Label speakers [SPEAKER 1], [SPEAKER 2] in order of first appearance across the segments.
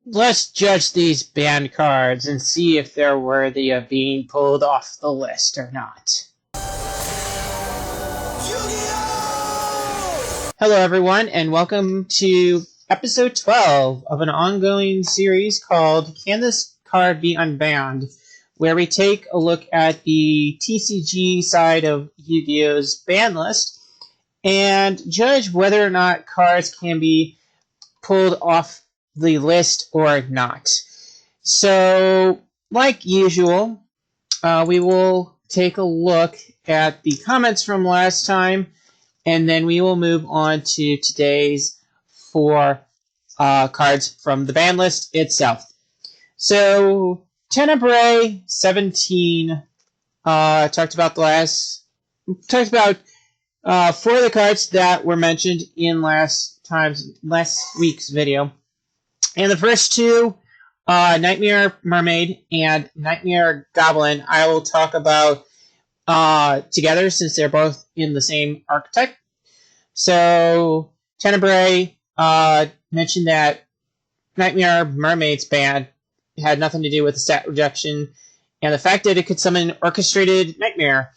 [SPEAKER 1] let's judge these banned cards and see if they're worthy of being pulled off the list or not. Hello everyone, and welcome to episode 12 of an ongoing series called Can This Card Be Unbanned?, where we take a look at the TCG side of Yu-Gi-Oh's ban list and judge whether or not cards can be pulled off the list or not. So, like usual, we will take a look at the comments from last time, and then we will move on to today's 4 cards from the ban list itself. So, Tenebrae 17 talked about 4 of the cards that were mentioned in last week's video. And the first 2, Nightmare Mermaid and Nightmare Goblin, I will talk about together since they're both in the same archetype. So, Tenebrae mentioned that Nightmare Mermaid's ban had nothing to do with the stat reduction and the fact that it could summon Orchestrated Nightmare.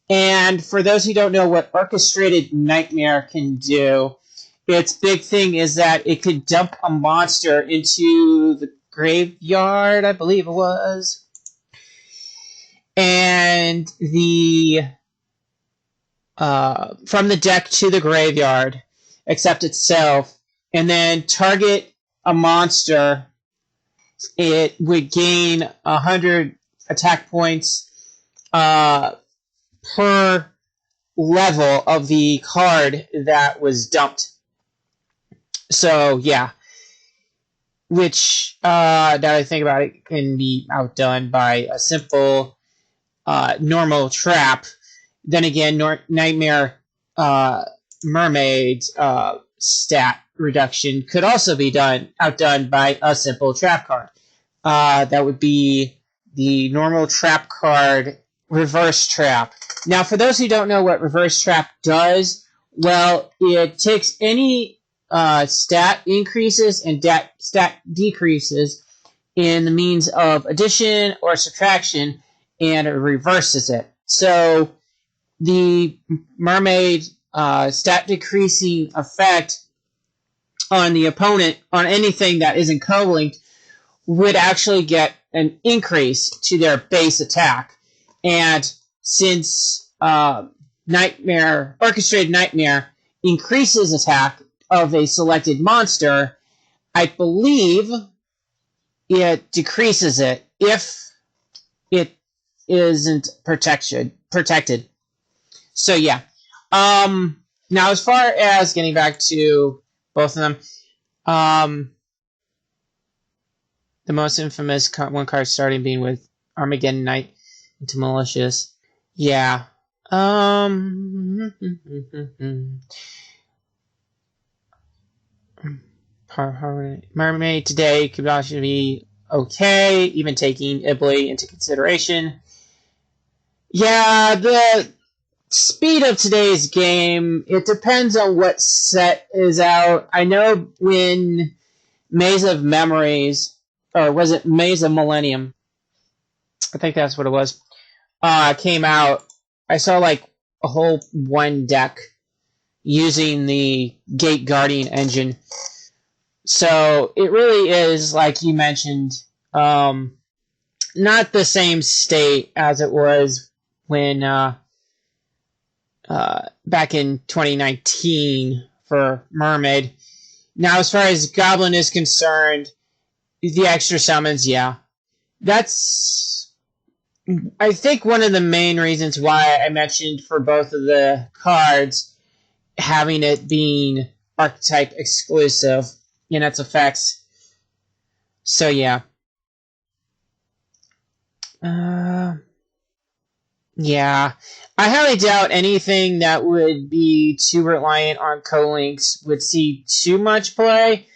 [SPEAKER 1] And for those who don't know what Orchestrated Nightmare can do, its big thing is that it could dump a monster into the graveyard, I believe it was, and from the deck to the graveyard, except itself, and then target a monster. It would gain 100 attack points per level of the card that was dumped. So, yeah. Which, now that I think about it, can be outdone by a simple normal trap. Then again, Nightmare Mermaid's stat reduction could also be outdone by a simple trap card. That would be the normal trap card, Reverse Trap. Now, for those who don't know what Reverse Trap does, well, it takes any stat increases and stat decreases in the means of addition or subtraction, and it reverses it. So, the Mermaid stat decreasing effect on the opponent, on anything that isn't co-linked, would actually get an increase to their base attack. And since Orchestrated Nightmare increases attack of a selected monster, I believe it decreases it if it isn't protected. So yeah. Now as far as getting back to both of them, the most infamous one card starting being with Armageddon Knight into Malicious. Yeah. Mermaid today could actually be okay, even taking Ibly into consideration. Yeah, the speed of today's game, it depends on what set is out. I know when Maze of Memories, or was it Maze of Millennium? I think that's what it was. Came out, I saw like a whole one deck using the Gate Guardian engine. So it really is, like you mentioned, not the same state as it was when back in 2019 for Mermaid. Now, as far as Goblin is concerned, the extra summons, yeah. That's, I think, one of the main reasons why I mentioned for both of the cards having it being archetype exclusive in its effects. So, yeah. Yeah. I highly doubt anything that would be too reliant on co-links would see too much play,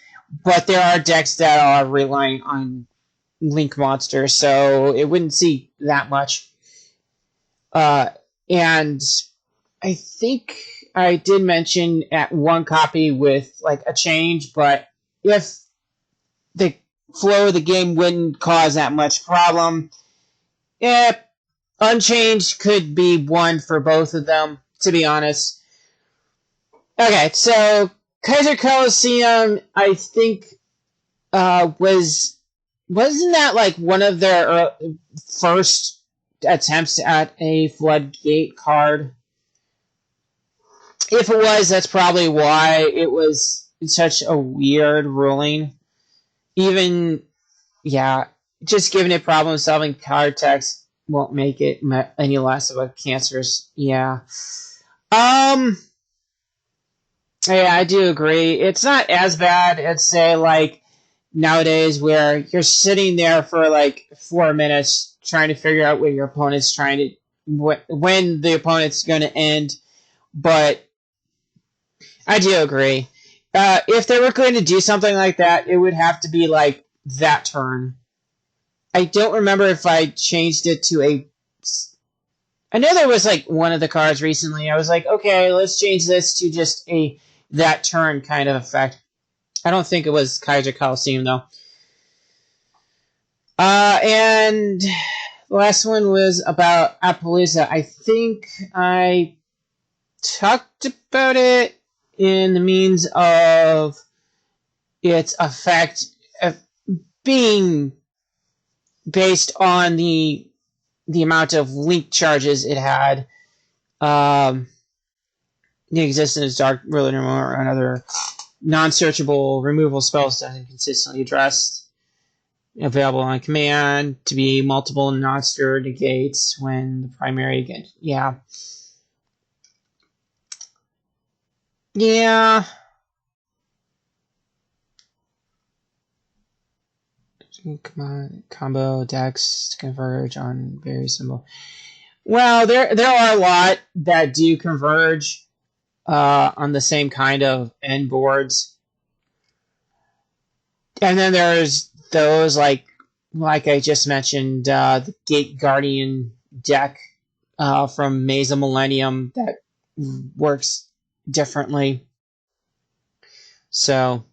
[SPEAKER 1] but there are decks that are relying on link monsters, so it wouldn't see that much. And I think I did mention at one copy with like a change, but if the flow of the game wouldn't cause that much problem. Yeah, Unchanged could be one for both of them, to be honest. Okay, so Kaiser Coliseum, I think, wasn't that like one of their first attempts at a floodgate card? If it was, that's probably why it was such a weird ruling. Even, yeah, just giving it problem-solving card text won't make it any less of a cancerous. Yeah. Yeah, I do agree. It's not as bad as, say, like, nowadays where you're sitting there for, like, 4 minutes trying to figure out when your opponent's trying to... when the opponent's going to end. But I do agree. If they were going to do something like that, it would have to be, like, that turn. I don't remember if I changed it to a... I know there was, like, one of the cards recently. I was like, okay, let's change this to just a that turn kind of effect. I don't think it was Kaiser Coliseum, though. And the last one was about Appaloosa. I think I talked about it in the means of its effect of being based on the amount of link charges it had. The existence of Dark Ruler or another non-searchable removal spells doesn't consistently addressed. Available on command to be multiple monster negates when the primary again. Yeah. Yeah. Combo decks to converge on various symbol. Well, there are a lot that do converge on the same kind of end boards. And then there's those like I just mentioned, the Gate Guardian deck from Maze of Millennium that works differently. So,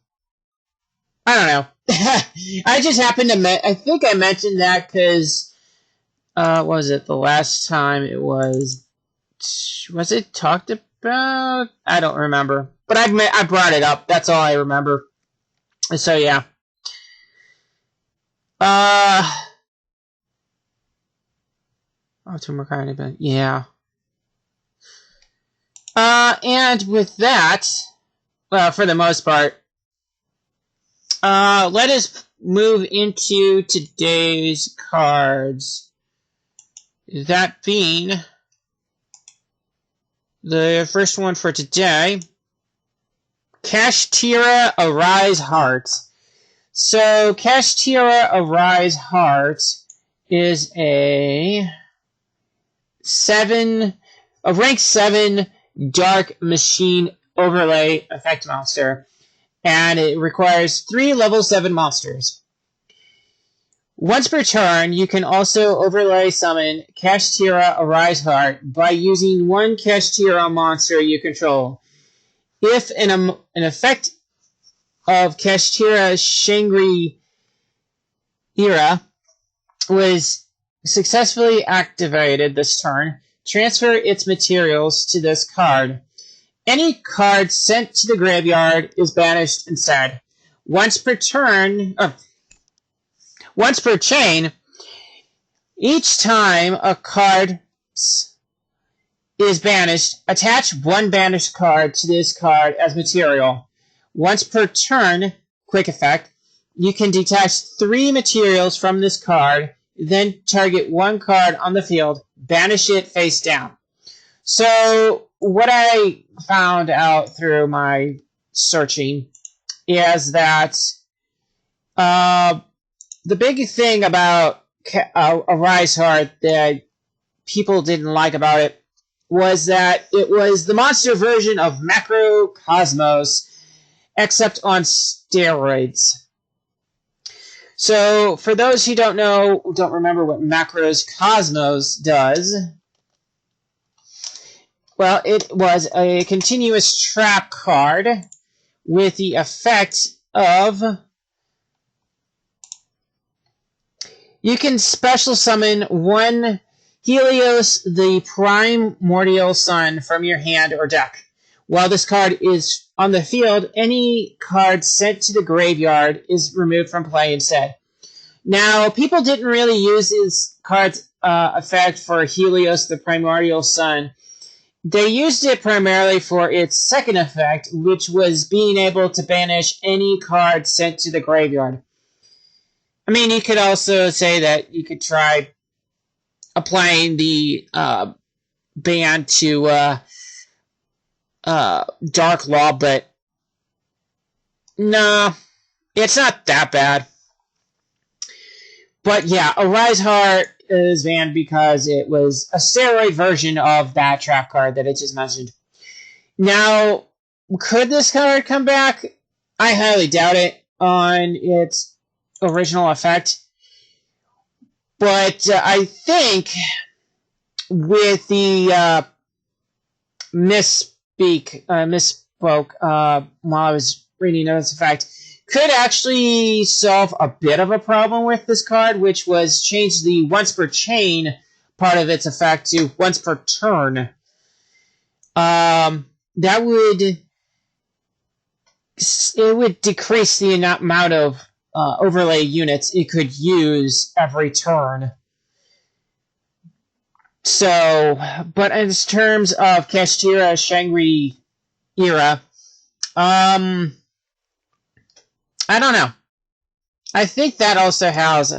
[SPEAKER 1] I don't know. I just happened to I think I mentioned that because what was it the last time it was it talked about? I don't remember, but I brought it up. That's all I remember. So yeah. Two more kind of event. Yeah. And with that, well, for the most part, let us move into today's cards. That being the first one for today, Kashtira Arise Heart. So, Kashtira Arise Heart is a rank 7 Dark Machine overlay effect monster, and it requires 3 level 7 monsters. Once per turn, you can also overlay summon Kashtira Arise Heart by using one Kashtira monster you control. If an effect of Kashtira Shangri Era was successfully activated this turn, transfer its materials to this card. Any card sent to the graveyard is banished instead. Once per chain, each time a card is banished, attach one banished card to this card as material. Once per turn, quick effect, you can detach 3 materials from this card, then target one card on the field, banish it face down. So, what I found out through my searching is that the big thing about Arise Heart that people didn't like about it was that it was the monster version of Macrocosmos, except on steroids. So, for those who don't remember what Macrocosmos does, well, it was a continuous trap card with the effect of You can special summon one Helios, the primordial sun, from your hand or deck. While this card is on the field, any card sent to the graveyard is removed from play instead. Now, people didn't really use this card's effect for Helios, the primordial sun. They used it primarily for its second effect, which was being able to banish any card sent to the graveyard. I mean, you could also say that you could try applying the ban to Dark Law, but no, it's not that bad. But yeah, Arise Heart is banned because it was a steroid version of that trap card that I just mentioned. Now, could this card come back? I highly doubt it on its original effect. But I think with the misspoke while I was reading its effect, could actually solve a bit of a problem with this card, which was change the once per chain part of its effect to once per turn. That would decrease the amount of overlay units it could use every turn. So, but in terms of Kashtira Shangri-Ira, I don't know. I think that also has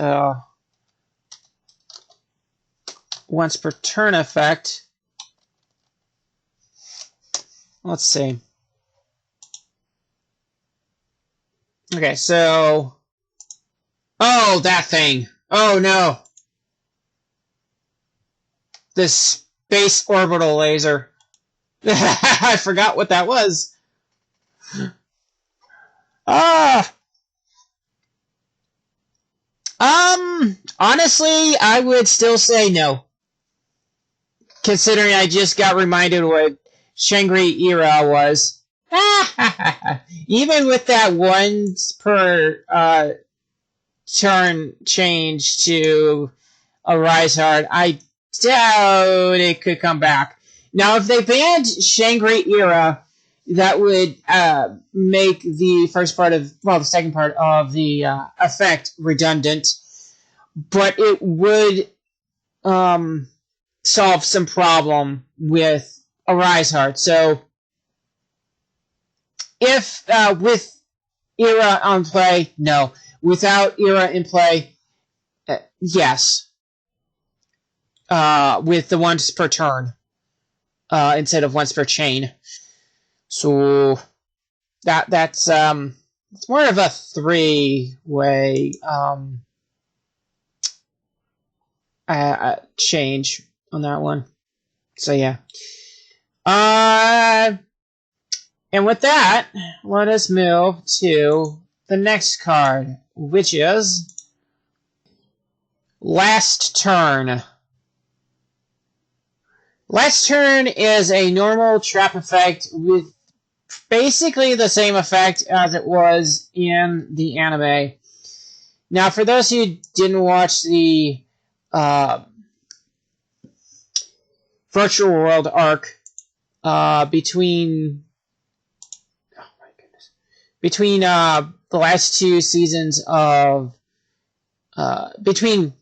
[SPEAKER 1] once per turn effect. Let's see. Okay, so... Oh, that thing. Oh, no. This space orbital laser. I forgot what that was. Honestly, I would still say no. Considering I just got reminded what Shangri-Ira was. Even with that once per turn change to Arise Heart, I doubt it could come back. Now, if they banned Shangri-Ira, that would make the second part of the effect redundant, but it would solve some problem with Arise Heart. So, if with Ira on play, no. Without Ira in play, yes. With the once per turn instead of once per chain. So that's it's more of a three-way change on that one. So yeah. And with that, let us move to the next card, which is Last Turn. Last Turn is a normal trap effect with basically the same effect as it was in the anime. Now, for those who didn't watch the Virtual World arc between the last two seasons of between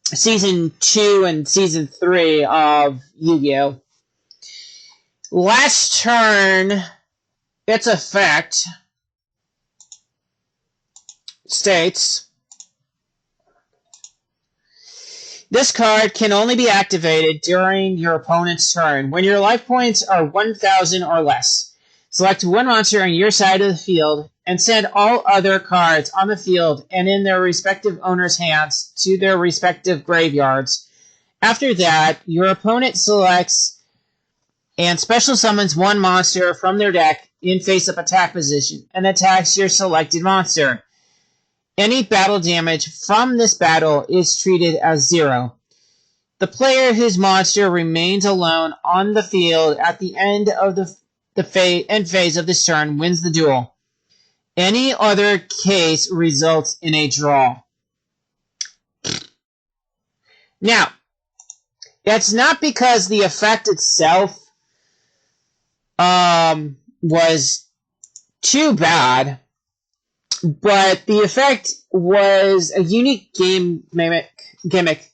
[SPEAKER 1] season 2 and season 3 of Yu-Gi-Oh! Last Turn, its effect states, this card can only be activated during your opponent's turn when your life points are 1,000 or less. Select one monster on your side of the field and send all other cards on the field and in their respective owner's hands to their respective graveyards. After that, your opponent selects and special summons one monster from their deck in face-up attack position and attacks your selected monster. Any battle damage from this battle is treated as 0. The player whose monster remains alone on the field at the end of the end phase of this turn wins the duel. Any other case results in a draw. Now, that's not because the effect itself was too bad, but the effect was a unique gimmick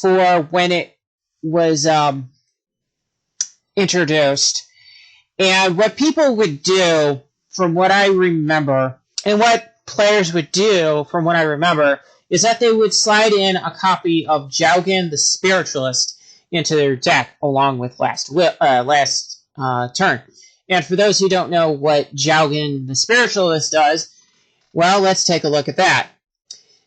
[SPEAKER 1] for when it was introduced. And what people would do, from what I remember, and what players would do, from what I remember, is that they would slide in a copy of Jowgen the Spiritualist into their deck along with last turn. And for those who don't know what Jowgen the Spiritualist does, well, let's take a look at that.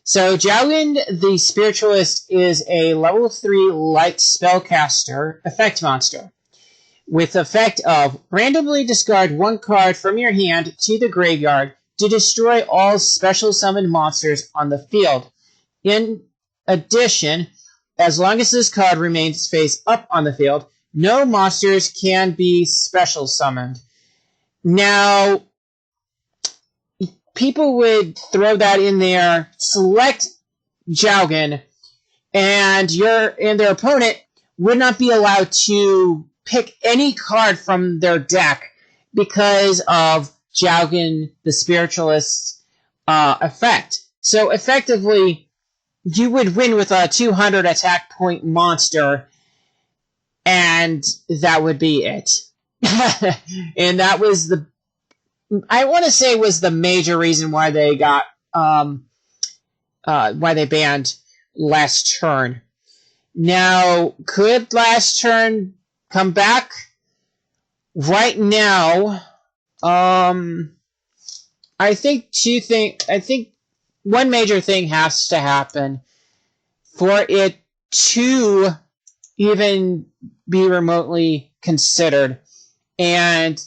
[SPEAKER 1] So Jowgen the Spiritualist is a level 3 light spellcaster effect monster with effect of randomly discard one card from your hand to the graveyard to destroy all special summoned monsters on the field. In addition, as long as this card remains face up on the field, no monsters can be special summoned. Now, people would throw that in there, select Jowgen, and their opponent would not be allowed to pick any card from their deck because of Jowgen the Spiritualist's effect. So effectively, you would win with a 200 attack point monster, and that would be it. And that was I want to say was the major reason why they got why they banned last turn. Now, could last turn come back? Right now, I think one major thing has to happen for it to even be remotely considered. And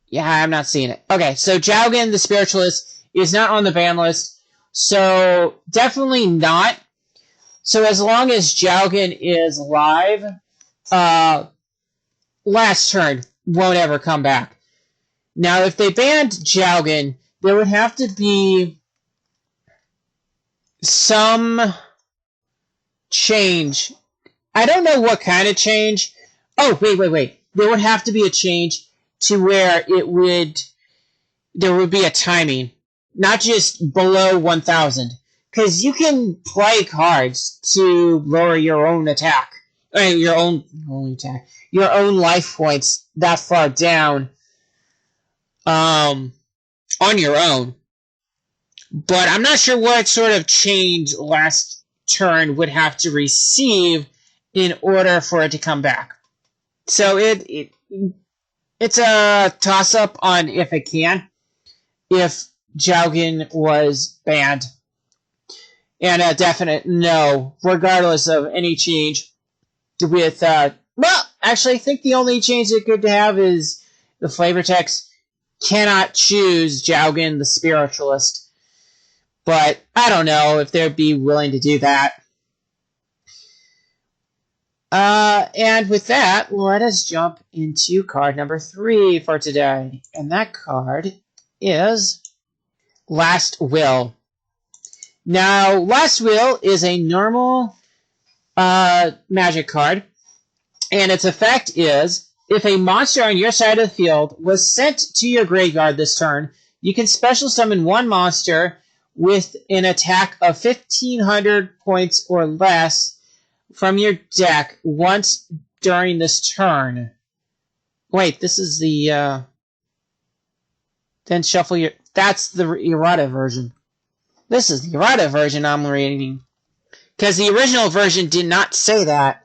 [SPEAKER 1] yeah, I'm not seeing it. Okay, so Jowgen the Spiritualist is not on the ban list. So definitely not. So as long as Jowgen is live, last turn won't ever come back. Now, if they banned Jowgen, there would have to be some change. I don't know what kind of change. Oh, wait. There would have to be a change to where there would be a timing, not just below 1,000. Because you can play cards to lower your own attack, your own life points that far down, on your own. But I'm not sure what sort of change last turn would have to receive in order for it to come back. So it's a toss-up on if it can, if Jowgen was banned. And a definite no, regardless of any change with, well, actually, I think the only change it could have is the flavor text cannot choose Jowgen the Spiritualist. But I don't know if they'd be willing to do that. And with that, let us jump into card number 3 for today. And that card is Last Will. Now, Last Will is a normal magic card. And its effect is, if a monster on your side of the field was sent to your graveyard this turn, you can special summon one monster with an attack of 1,500 points or less from your deck once during this turn. Wait, this is the, then shuffle your, that's the errata version. This is the errata version I'm reading. Because the original version did not say that.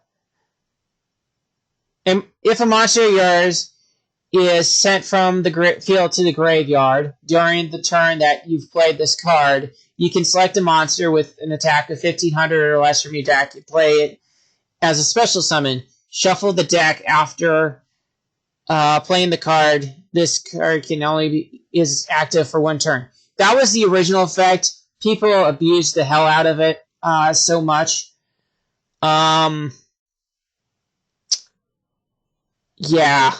[SPEAKER 1] And if a monster of yours is sent from the field to the graveyard during the turn that you've played this card, you can select a monster with an attack of 1,500 or less from your deck and play it as a special summon. Shuffle the deck after playing the card. This card is active for one turn. That was the original effect. People abused the hell out of it so much. Yeah.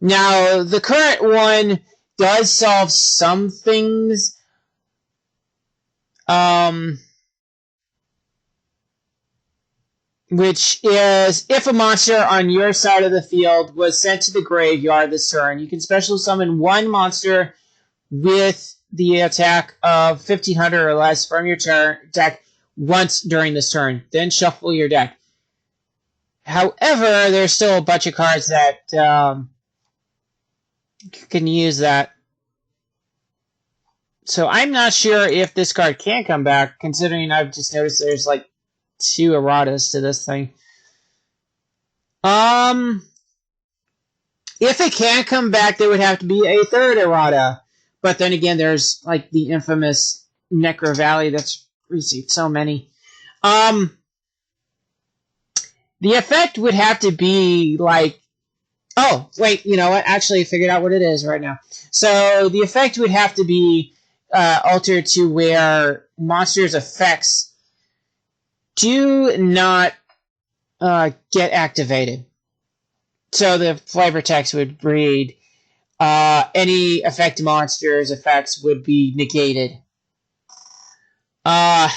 [SPEAKER 1] Now, the current one does solve some things. which is if a monster on your side of the field was sent to the graveyard this turn, you can special summon one monster with the attack of 1500 or less from your deck once during this turn. Then shuffle your deck. However, there's still a bunch of cards that can use that. So I'm not sure if this card can come back, considering I've just noticed there's like 2 erratas to this thing. If it can come back, there would have to be a 3rd errata. But then again, there's like the infamous Necro Valley that's received so many. The effect would have to be like... Oh, wait, you know what? Actually, I figured out what it is right now. So the effect would have to be altered to where monsters' effects do not get activated. So the flavor text would read, any effect monster's effects would be negated. Yeah.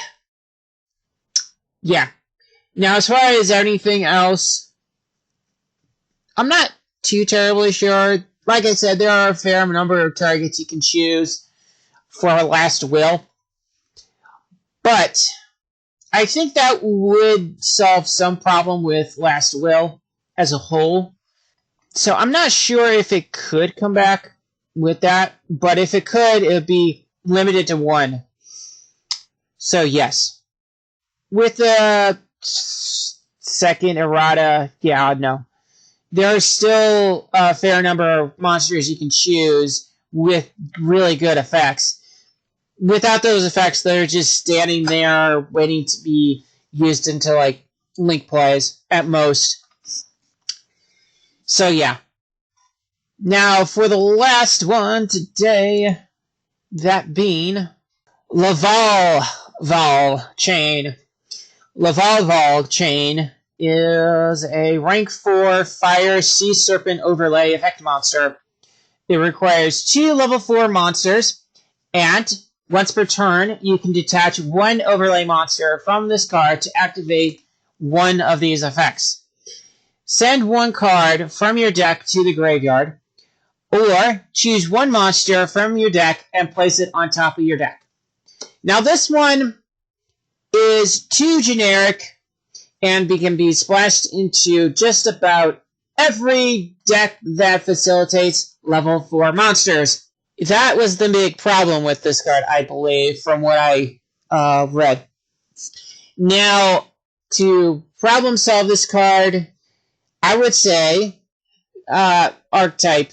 [SPEAKER 1] Now, as far as anything else, I'm not too terribly sure. Like I said, there are a fair number of targets you can choose for Last Will. But I think that would solve some problem with Last Will as a whole. So I'm not sure if it could come back with that. But if it could, it would be limited to 1. So yes. With the second errata, yeah, no. There's still a fair number of monsters you can choose with really good effects. Without those effects, they're just standing there waiting to be used into, like, link plays at most. So, yeah. Now, for the last one today, that being Laval Chain. Laval Chain is a rank 4 Fire Sea Serpent Overlay effect monster. It requires 2 level 4 monsters, and once per turn, you can detach 1 overlay monster from this card to activate one of these effects. Send 1 card from your deck to the graveyard, or choose 1 monster from your deck and place it on top of your deck. Now this one is too generic and can be splashed into just about every deck that facilitates level 4 monsters. That was the big problem with this card, I believe, from what I read. Now, to problem solve this card, I would say archetype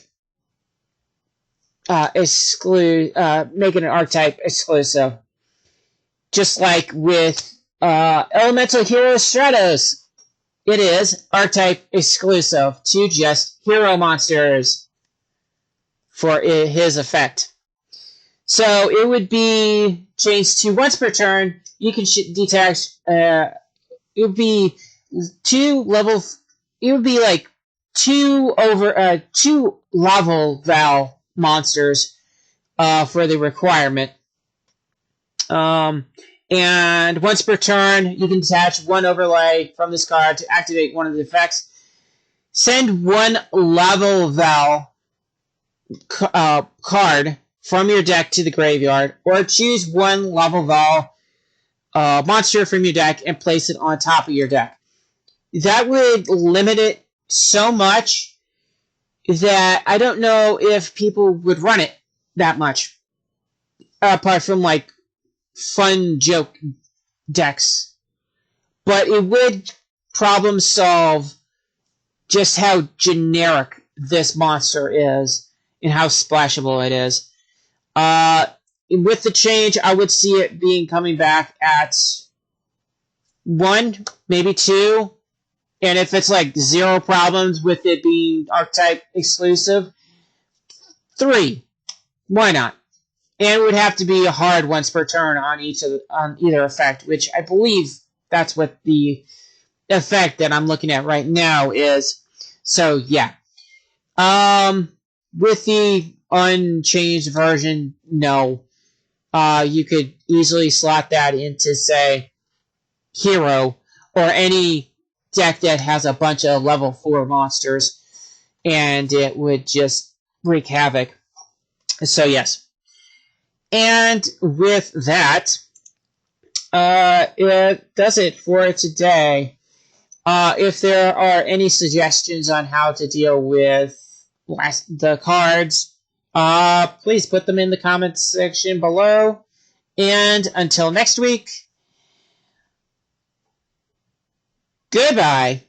[SPEAKER 1] making an archetype exclusive. Just like with Elemental Hero Stratos, it is archetype exclusive to just hero monsters for his effect. So it would be changed to once per turn. You can detach. It would be 2 level. It would be like 2 level Val monsters for the requirement. And once per turn, you can detach 1 overlay from this card to activate one of the effects. Send 1 level Val card from your deck to the graveyard, or choose 1 level Val monster from your deck and place it on top of your deck. That would limit it so much that I don't know if people would run it that much. Apart from, like, fun joke decks. But it would problem solve just how generic this monster is and how splashable it is. With the change, I would see it coming back at 1, maybe 2. And if it's like 0 problems with it being archetype exclusive, 3. Why not? And it would have to be a hard once per turn on either effect, which I believe that's what the effect that I'm looking at right now is. So yeah. With the unchanged version, no. You could easily slot that into, say, hero or any deck that has a bunch of level 4 monsters, and it would just wreak havoc. So yes. And with that, it does it for today. If there are any suggestions on how to deal with the cards, please put them in the comments section below. And until next week, goodbye.